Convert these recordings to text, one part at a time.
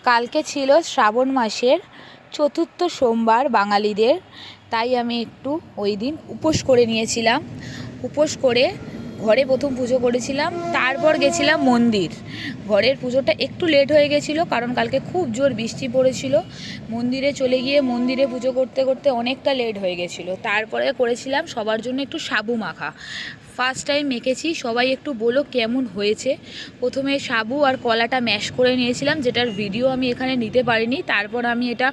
কালকে ছিল শ্রাবণ মাসের চতুর্থ সোমবার বাঙালিদের, তাই আমি একটু ওই দিন উপোস করে নিয়েছিলাম। উপোস করে ঘরে প্রথম পুজো করেছিলাম, তারপর গেছিলাম মন্দির। ঘরের পুজোটা একটু লেট হয়ে গেছিলো কারণ কালকে খুব জোর বৃষ্টি পড়েছিল। মন্দিরে চলে গিয়ে মন্দিরে পুজো করতে করতে অনেকটা লেট হয়ে গেছিলো। তারপরে করেছিলাম সবার জন্য একটু সাবু মাখা। ফার্স্ট টাইম মেখেছি, সবাই একটু বলো কেমন হয়েছে। প্রথমে সাবু আর কলাটা ম্যাশ করে নিয়েছিলাম, যেটার ভিডিও আমি এখানে নিতে পারিনি। তারপর আমি এটা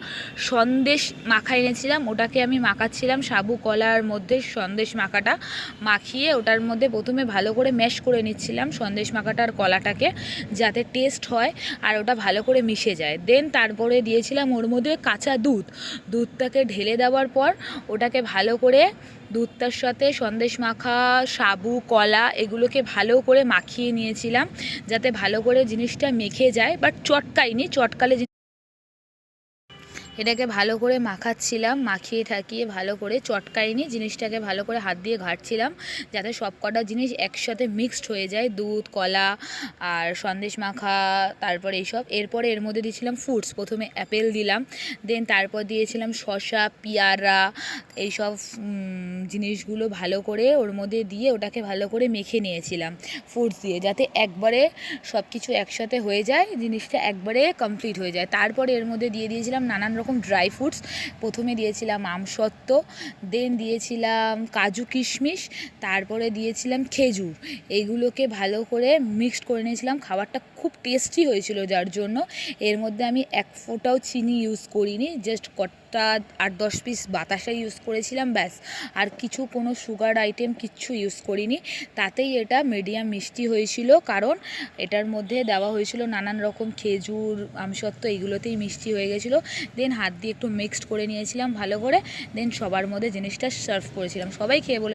সন্দেশ মাখা এনেছিলাম, ওটাকে আমি মাখাচ্ছিলাম। সাবু কলার মধ্যে সন্দেশ মাখাটা মাখিয়ে ওটার মধ্যে প্রথমে ভালো করে ম্যাশ করে নিচ্ছিলাম সন্দেশ মাখাটা আর কলাটাকে, যাতে টেস্ট হয় আর ওটা ভালো করে মিশে যায়। দেন তারপরে দিয়েছিলাম ওর মধ্যে কাঁচা দুধটাকে ঢেলে দেওয়ার পর ওটাকে ভালো করে দুধটার সাথে সন্দেশ মাখা, সাবু, কলা এগুলোকে ভালো করে মাখিয়ে নিয়েছিলাম যাতে ভালো করে জিনিসটা মেখে যায়, বাট চটকাইনি। চটকালে এটাকে ভালো করে মাখাচ্ছিলাম, মাখিয়ে ঠাকিয়ে ভালো করে চটকাইনি, জিনিসটাকে ভালো করে হাত দিয়ে ঘাঁটছিলাম যাতে সব কটা জিনিস একসাথে মিক্সড হয়ে যায়, দুধ, কলা আর সন্দেশ মাখা, তারপরে এইসব। এরপরে এর মধ্যে দিয়েছিলাম ফ্রুটস, প্রথমে অ্যাপেল দিলাম, দেন তারপর দিয়েছিলাম শসা, পেয়ারা, এইসব জিনিসগুলো ভালো করে ওর মধ্যে দিয়ে ওটাকে ভালো করে মেখে নিয়েছিলাম ফ্রুটস দিয়ে, যাতে একবারে সব কিছু একসাথে হয়ে যায়, জিনিসটা একবারে কমপ্লিট হয়ে যায়। তারপরে এর মধ্যে দিয়ে দিয়েছিলাম নানান রকম ড্রাই ফ্রুটস। প্রথমে দিয়েছিলাম আমসত্ত্ব, দেন দিয়েছিলাম কাজু কিশমিশ, তারপরে দিয়েছিলাম খেজুর। এইগুলোকে ভালো করে মিক্সড করে নিয়েছিলাম। খাবারটা খুব টেস্টি হয়েছিল, যার জন্য এর মধ্যে আমি এক ফোঁটাও চিনি ইউজ করিনি, জাস্ট কটা 8-10 পিস বাতাসা ইউজ করেছিলাম, ব্যাস। আর কোনো সুগার আইটেম কিচ্ছু ইউজ করিনি। তাতেই এটা মিডিয়াম মিষ্টি হয়েছিল, কারণ এটার মধ্যে দেওয়া হয়েছিল নানান রকম খেজুর, আমসত্ত্ব, এইগুলোতেই মিষ্টি হয়ে গেছিলো। দেন হাত দিয়ে একটু মিক্সড করে নিয়েছিলাম ভালো করে, দেন সবার মধ্যে জিনিসটা সার্ভ করেছিলাম। সবাই খেয়ে বলে